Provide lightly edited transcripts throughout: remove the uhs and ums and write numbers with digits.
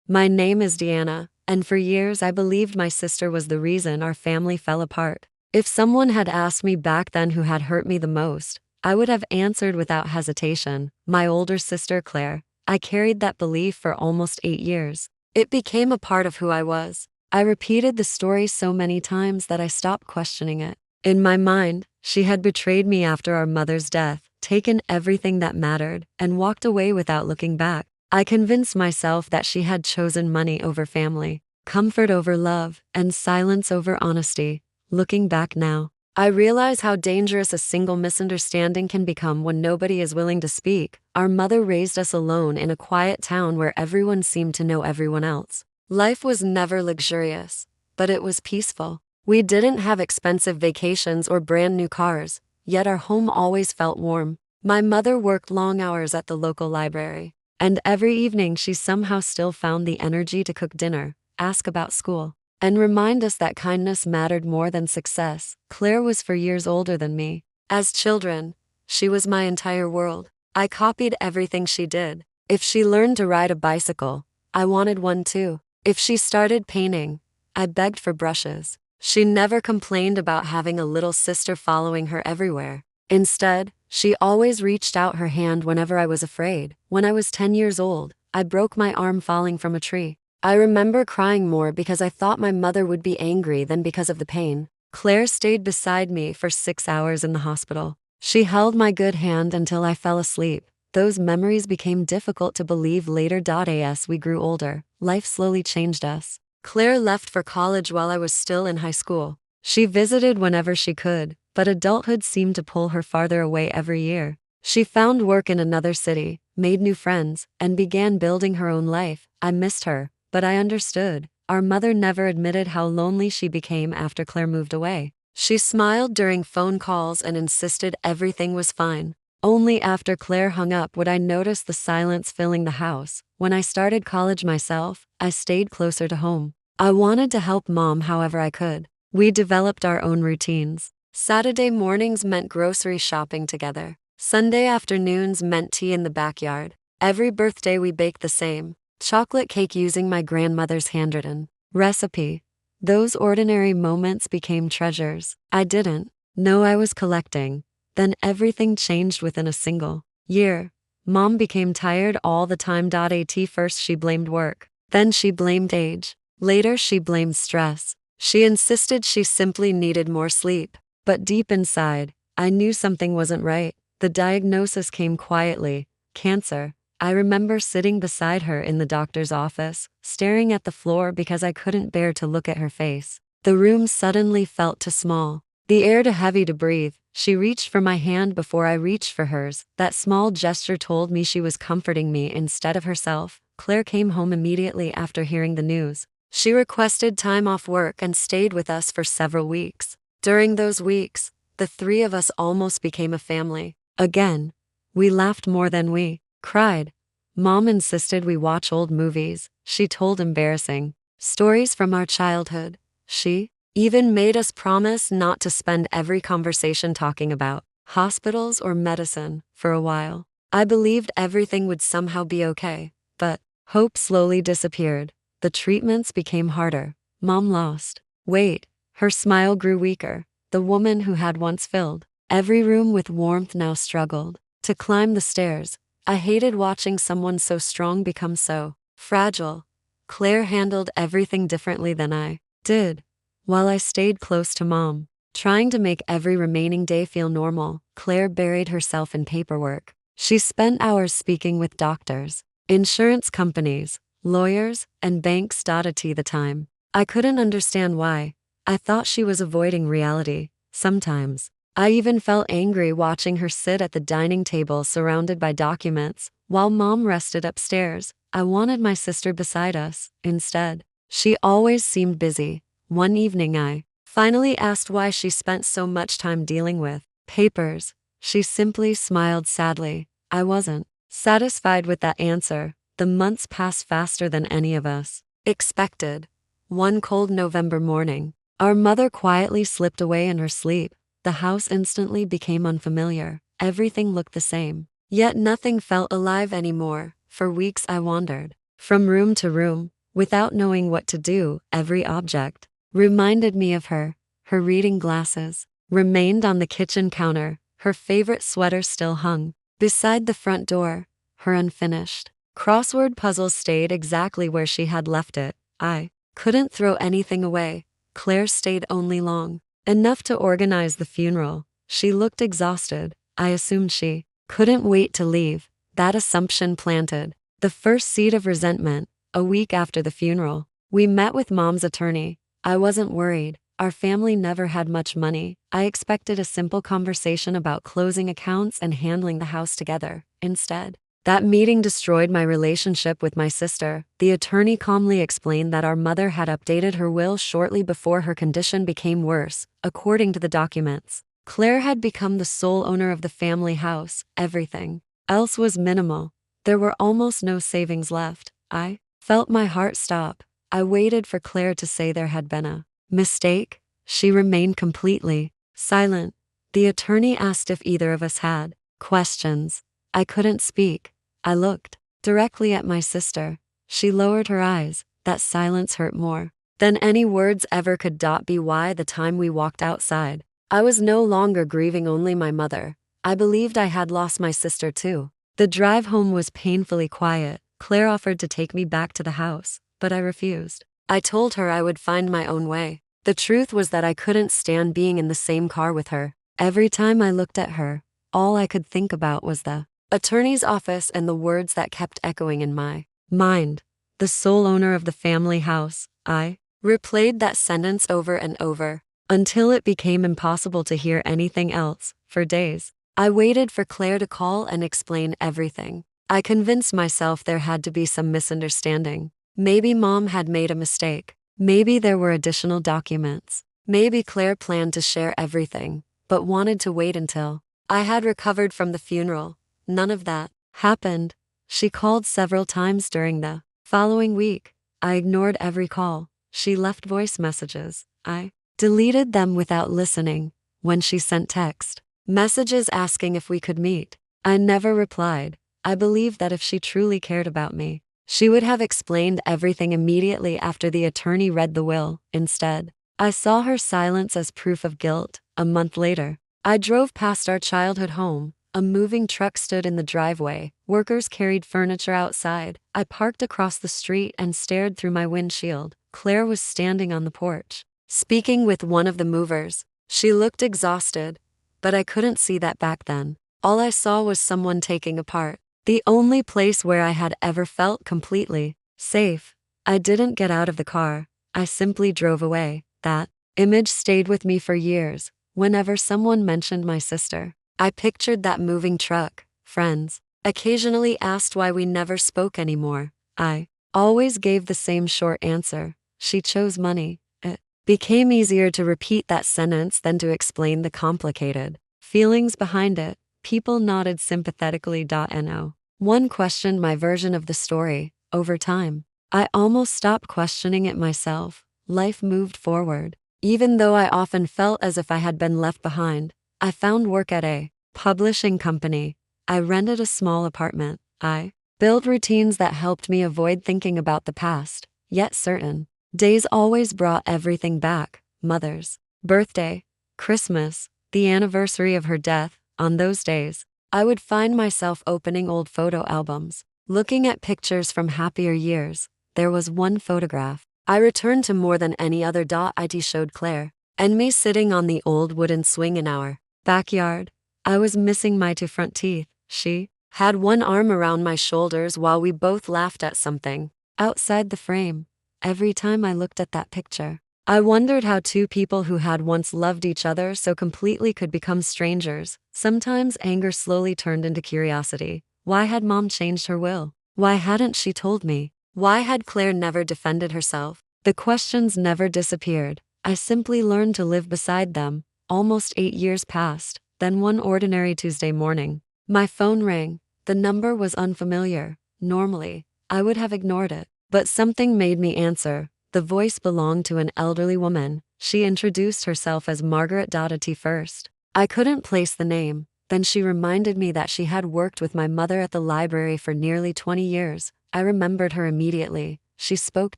My name is Deanna, and for years I believed my sister was the reason our family fell apart. If someone had asked me back then who had hurt me the most, I would have answered without hesitation, my older sister Claire. I carried that belief for almost 8 years. It became a part of who I was. I repeated the story so many times that I stopped questioning it. In my mind, she had betrayed me after our mother's death, taken everything that mattered, and walked away without looking back. I convinced myself that she had chosen money over family, comfort over love, and silence over honesty. Looking back now, I realize how dangerous a single misunderstanding can become when nobody is willing to speak. Our mother raised us alone in a quiet town where everyone seemed to know everyone else. Life was never luxurious, but it was peaceful. We didn't have expensive vacations or brand new cars, yet our home always felt warm. My mother worked long hours at the local library, and every evening she somehow still found the energy to cook dinner, ask about school, and remind us that kindness mattered more than success. Claire was 4 years older than me. As children, she was my entire world. I copied everything she did. If she learned to ride a bicycle, I wanted one too. If she started painting, I begged for brushes. She never complained about having a little sister following her everywhere. Instead, she always reached out her hand whenever I was afraid. When I was 10 years old, I broke my arm falling from a tree. I remember crying more because I thought my mother would be angry than because of the pain. Claire stayed beside me for 6 hours in the hospital. She held my good hand until I fell asleep. Those memories became difficult to believe later. As we grew older, life slowly changed us. Claire left for college while I was still in high school. She visited whenever she could, but adulthood seemed to pull her farther away every year. She found work in another city, made new friends, and began building her own life. I missed her, but I understood. Our mother never admitted how lonely she became after Claire moved away. She smiled during phone calls and insisted everything was fine. Only after Claire hung up would I notice the silence filling the house. When I started college myself, I stayed closer to home. I wanted to help Mom however I could. We developed our own routines. Saturday mornings meant grocery shopping together. Sunday afternoons meant tea in the backyard. Every birthday we baked the same chocolate cake using my grandmother's handwritten recipe. Those ordinary moments became treasures. I didn't know I was collecting. Then everything changed within a single year. Mom became tired all the time. At first she blamed work. Then she blamed age. Later she blamed stress. She insisted she simply needed more sleep. But deep inside, I knew something wasn't right. The diagnosis came quietly: cancer. I remember sitting beside her in the doctor's office, staring at the floor because I couldn't bear to look at her face. The room suddenly felt too small, the air too heavy to breathe. She reached for my hand before I reached for hers. That small gesture told me she was comforting me instead of herself. Claire came home immediately after hearing the news. She requested time off work and stayed with us for several weeks. During those weeks, the three of us almost became a family. Again, we laughed more than we cried. Mom insisted we watch old movies. She told embarrassing stories from our childhood. She even made us promise not to spend every conversation talking about hospitals or medicine. For a while, I believed everything would somehow be okay, but hope slowly disappeared. The treatments became harder. Mom lost weight. Her smile grew weaker. The woman who had once filled every room with warmth now struggled to climb the stairs. I hated watching someone so strong become so fragile. Claire handled everything differently than I did. While I stayed close to Mom, trying to make every remaining day feel normal, Claire buried herself in paperwork. She spent hours speaking with doctors, insurance companies, lawyers, and banks. At the time, I couldn't understand why. I thought she was avoiding reality. Sometimes, I even felt angry watching her sit at the dining table surrounded by documents, while Mom rested upstairs. I wanted my sister beside us. Instead, she always seemed busy. One evening I finally asked why she spent so much time dealing with papers. She simply smiled sadly. I wasn't satisfied with that answer. The months passed faster than any of us expected. One cold November morning, our mother quietly slipped away in her sleep. The house instantly became unfamiliar. Everything looked the same, yet nothing felt alive anymore. For weeks I wandered from room to room, Without knowing what to do, every object reminded me of her. Her reading glasses remained on the kitchen counter. Her favorite sweater still hung beside the front door. Her unfinished crossword puzzle stayed exactly where she had left it. I couldn't throw anything away. Claire stayed only long enough to organize the funeral. She looked exhausted. I assumed she couldn't wait to leave. That assumption planted the first seed of resentment. A week after the funeral, we met with Mom's attorney. I wasn't worried. Our family never had much money. I expected a simple conversation about closing accounts and handling the house together. Instead, that meeting destroyed my relationship with my sister. The attorney calmly explained that our mother had updated her will shortly before her condition became worse. According to the documents, Claire had become the sole owner of the family house. Everything else was minimal. There were almost no savings left. I felt my heart stop. I waited for Claire to say there had been a mistake. She remained completely silent. The attorney asked if either of us had questions. I couldn't speak. I looked directly at my sister. She lowered her eyes. That silence hurt more than any words ever could. By the time we walked outside, I was no longer grieving only my mother. I believed I had lost my sister too. The drive home was painfully quiet. Claire offered to take me back to the house, but I refused. I told her I would find my own way. The truth was that I couldn't stand being in the same car with her. Every time I looked at her, all I could think about was the attorney's office and the words that kept echoing in my mind. The sole owner of the family house. I replayed that sentence over and over until it became impossible to hear anything else. For days, I waited for Claire to call and explain everything. I convinced myself there had to be some misunderstanding. Maybe Mom had made a mistake. Maybe there were additional documents. Maybe Claire planned to share everything, but wanted to wait until I had recovered from the funeral. None of that happened. She called several times during the following week. I ignored every call. She left voice messages. I deleted them without listening. When she sent text messages asking if we could meet, I never replied. I believed that if she truly cared about me, she would have explained everything immediately after the attorney read the will. Instead, I saw her silence as proof of guilt. A month later, I drove past our childhood home. A moving truck stood in the driveway. Workers carried furniture outside. I parked across the street and stared through my windshield. Claire was standing on the porch, speaking with one of the movers. She looked exhausted, but I couldn't see that back then. All I saw was someone taking apart the only place where I had ever felt completely safe. I didn't get out of the car. I simply drove away. That image stayed with me for years. Whenever someone mentioned my sister, I pictured that moving truck. Friends occasionally asked why we never spoke anymore. I always gave the same short answer. She chose money. It became easier to repeat that sentence than to explain the complicated feelings behind it. People nodded sympathetically. No one questioned my version of the story. Over time, I almost stopped questioning it myself. Life moved forward. Even though I often felt as if I had been left behind, I found work at a publishing company. I rented a small apartment. I built routines that helped me avoid thinking about the past. Yet certain days always brought everything back. Mother's birthday, Christmas, the anniversary of her death. On those days, I would find myself opening old photo albums, looking at pictures from happier years. There was one photograph I returned to more than any other. It showed Claire and me sitting on the old wooden swing in our backyard. I was missing my two front teeth. She had one arm around my shoulders while we both laughed at something outside the frame. Every time I looked at that picture, I wondered how two people who had once loved each other so completely could become strangers. Sometimes anger slowly turned into curiosity. Why had Mom changed her will? Why hadn't she told me? Why had Claire never defended herself? The questions never disappeared. I simply learned to live beside them. Almost 8 years passed. Then one ordinary Tuesday morning, my phone rang. The number was unfamiliar. Normally, I would have ignored it, but something made me answer. The voice belonged to an elderly woman. She introduced herself as Margaret. At first, I couldn't place the name. Then she reminded me that she had worked with my mother at the library for nearly 20 years. I remembered her immediately. she spoke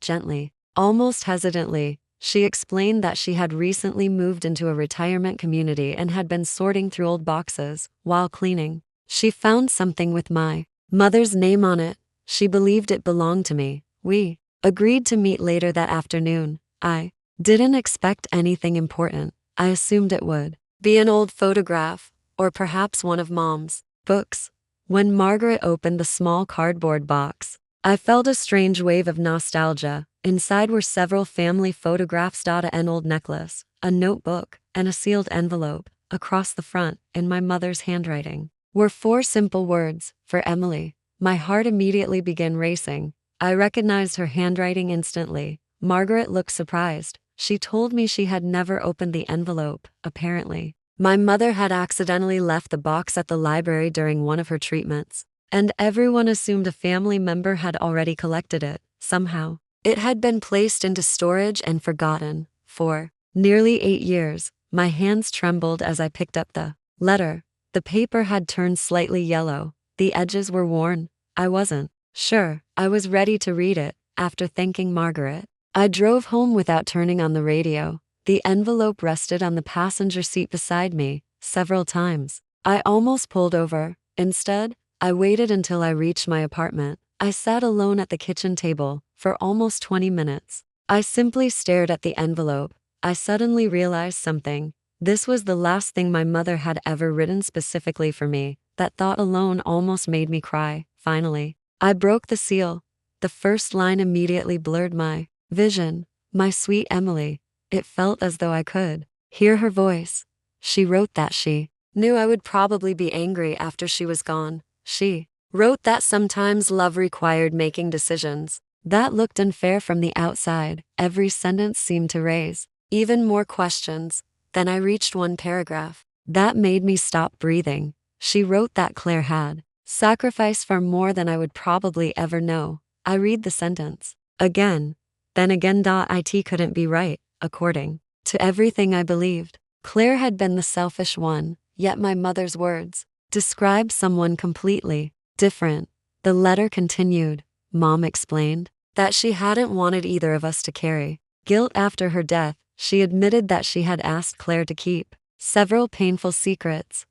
gently, almost hesitantly. She explained that she had recently moved into a retirement community and had been sorting through old boxes. While cleaning, she found something with my mother's name on it. She believed it belonged to me. We agreed to meet later that afternoon. I didn't expect anything important. I assumed it would be an old photograph, or perhaps one of Mom's books. When Margaret opened the small cardboard box, I felt a strange wave of nostalgia. Inside were several family photographs, an old necklace, a notebook, and a sealed envelope. Across the front, in my mother's handwriting, were 4 simple words, "For Emily." My heart immediately began racing. I recognized her handwriting instantly. Margaret looked surprised. She told me she had never opened the envelope. Apparently, my mother had accidentally left the box at the library during one of her treatments, and everyone assumed a family member had already collected it. Somehow, it had been placed into storage and forgotten. For nearly 8 years, my hands trembled as I picked up the letter. The paper had turned slightly yellow. The edges were worn. I wasn't sure I was ready to read it. After thanking Margaret, I drove home without turning on the radio. The envelope rested on the passenger seat beside me. Several times, I almost pulled over. Instead, I waited until I reached my apartment. I sat alone at the kitchen table for almost 20 minutes. I simply stared at the envelope. I suddenly realized something. This was the last thing my mother had ever written specifically for me. That thought alone almost made me cry. Finally, I broke the seal. The first line immediately blurred my vision. My sweet Emily. It felt as though I could hear her voice. She wrote that she knew I would probably be angry after she was gone. She wrote that sometimes love required making decisions that looked unfair from the outside. Every sentence seemed to raise even more questions. Then I reached one paragraph that made me stop breathing. She wrote that Claire had sacrificed far more than I would probably ever know. I read the sentence again, then again. It couldn't be right. According to everything I believed, Claire had been the selfish one, yet my mother's words described someone completely different. The letter continued. Mom explained that she hadn't wanted either of us to carry guilt after her death. She admitted that she had asked Claire to keep several painful secrets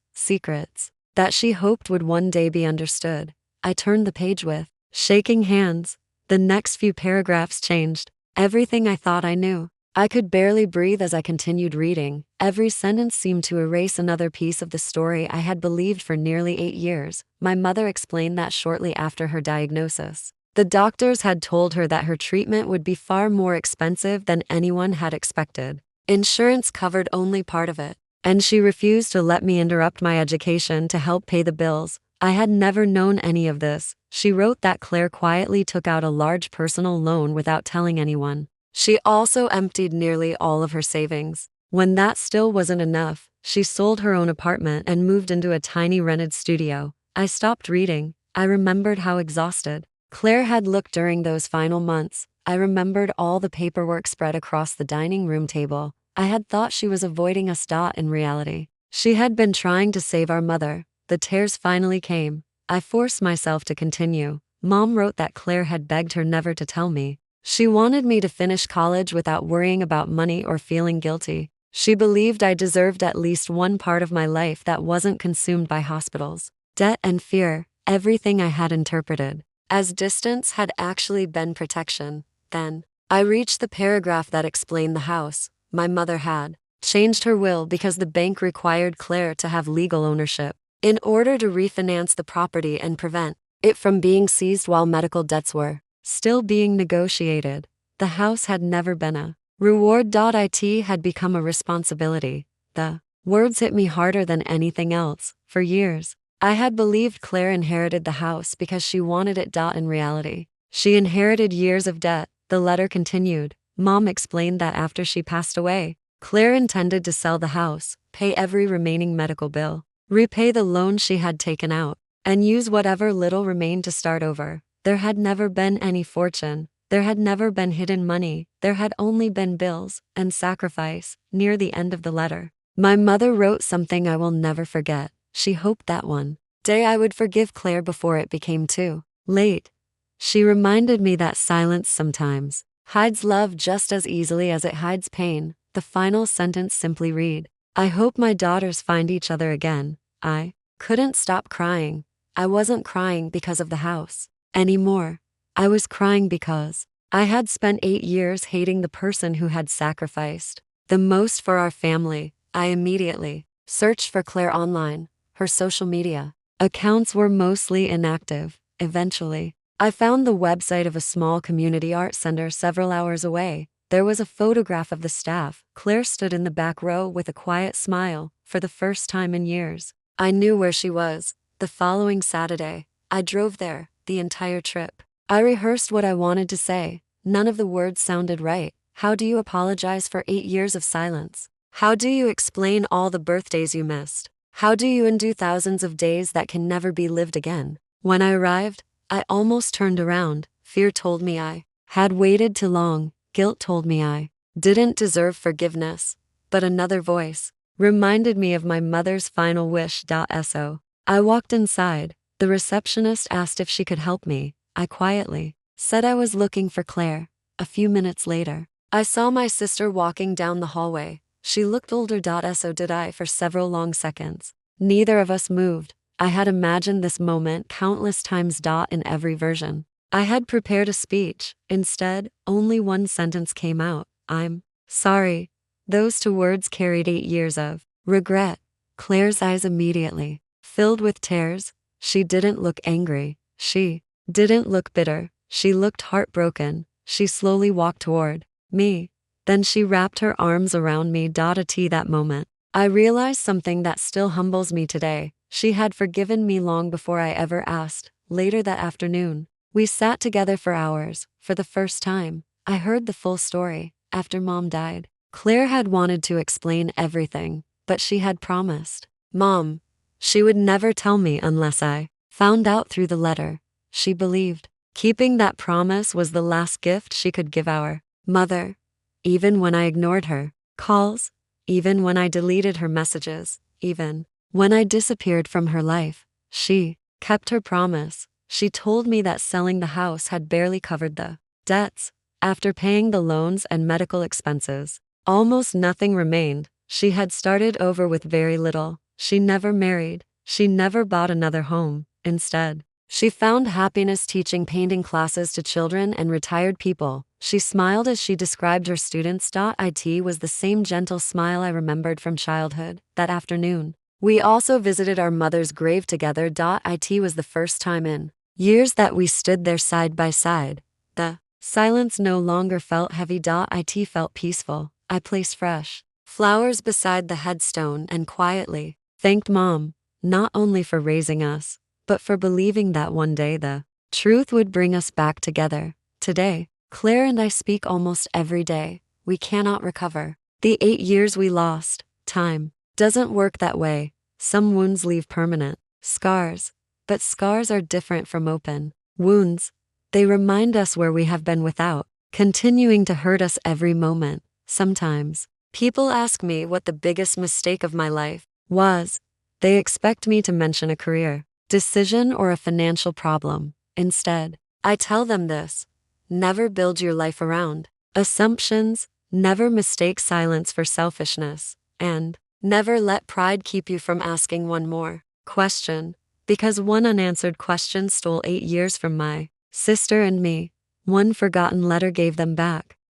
that she hoped would one day be understood. I turned the page with shaking hands. The next few paragraphs changed everything I thought I knew. I could barely breathe as I continued reading. Every sentence seemed to erase another piece of the story I had believed for nearly 8 years. My mother explained that shortly after her diagnosis, the doctors had told her that her treatment would be far more expensive than anyone had expected. Insurance covered only part of it, and she refused to let me interrupt my education to help pay the bills. I had never known any of this. She wrote that Claire quietly took out a large personal loan without telling anyone. She also emptied nearly all of her savings. When that still wasn't enough, she sold her own apartment and moved into a tiny rented studio. I stopped reading. I remembered how exhausted Claire had looked during those final months. I remembered all the paperwork spread across the dining room table. I had thought she was avoiding us. In reality, she had been trying to save our mother. The tears finally came. I forced myself to continue. Mom wrote that Claire had begged her never to tell me. She wanted me to finish college without worrying about money or feeling guilty. She believed I deserved at least one part of my life that wasn't consumed by hospitals, debt, and fear. Everything I had interpreted as distance had actually been protection. Then, I reached the paragraph that explained the house. My mother had changed her will because the bank required Claire to have legal ownership in order to refinance the property and prevent it from being seized while medical debts were still being negotiated. The house had never been a reward. It had become a responsibility. The words hit me harder than anything else. For years, I had believed Claire inherited the house because she wanted it. In reality, she inherited years of debt. The letter continued. Mom explained that after she passed away, Claire intended to sell the house, pay every remaining medical bill, repay the loan she had taken out, and use whatever little remained to start over. There had never been any fortune. There had never been hidden money. There had only been bills and sacrifice. Near the end of the letter, my mother wrote something I will never forget. She hoped that one day I would forgive Claire before it became too late. She reminded me that silence sometimes hides love just as easily as it hides pain. The final sentence simply read, "I hope my daughters find each other again." I couldn't stop crying. I wasn't crying because of the house anymore. I was crying because I had spent 8 years hating the person who had sacrificed the most for our family. I immediately searched for Claire online. Her social media accounts were mostly inactive. Eventually, I found the website of a small community art center several hours away. There was a photograph of the staff. Claire stood in the back row with a quiet smile. For the first time in years, I knew where she was. The following Saturday, I drove there the entire trip. I rehearsed what I wanted to say. None of the words sounded right. How do you apologize for 8 years of silence? How do you explain all the birthdays you missed? How do you undo thousands of days that can never be lived again? When I arrived, I almost turned around. Fear told me I had waited too long. Guilt told me I didn't deserve forgiveness. But another voice reminded me of my mother's final wish. So I walked inside. The receptionist asked if she could help me. I quietly said I was looking for Claire. A few minutes later, I saw my sister walking down the hallway. She looked older. So did I. For several long seconds, neither of us moved. I had imagined this moment countless times. In every version, I had prepared a speech. Instead, only one sentence came out. "I'm sorry." Those two words carried 8 years of regret. Claire's eyes immediately filled with tears. She didn't look angry. She didn't look bitter. She looked heartbroken. She slowly walked toward me. Then she wrapped her arms around me. That moment, I realized something that still humbles me today. She had forgiven me long before I ever asked. Later that afternoon, we sat together for hours. For the first time, I heard the full story. After Mom died, Claire had wanted to explain everything, but she had promised Mom she would never tell me unless I found out through the letter. She believed keeping that promise was the last gift she could give our mother. Even when I ignored her calls, even when I deleted her messages, even when I disappeared from her life, she kept her promise. She told me that selling the house had barely covered the debts. After paying the loans and medical expenses, almost nothing remained. She had started over with very little. She never married. She never bought another home. Instead, she found happiness teaching painting classes to children and retired people. She smiled as she described her students. It was the same gentle smile I remembered from childhood. That afternoon, we also visited our mother's grave together. It was the first time in years that we stood there side by side. The silence no longer felt heavy. It felt peaceful. I placed fresh flowers beside the headstone and quietly thanked Mom, not only for raising us, but for believing that one day the truth would bring us back together. Today, Claire and I speak almost every day. We cannot recover the 8 years we lost. Time doesn't work that way. Some wounds leave permanent scars, but scars are different from open wounds. They remind us where we have been without continuing to hurt us every moment. Sometimes, people ask me what the biggest mistake of my life was. They expect me to mention a career decision or a financial problem. Instead, I tell them this: never build your life around assumptions, never mistake silence for selfishness, and never let pride keep you from asking one more question. Because one unanswered question stole 8 years from my sister and me. One forgotten letter gave them back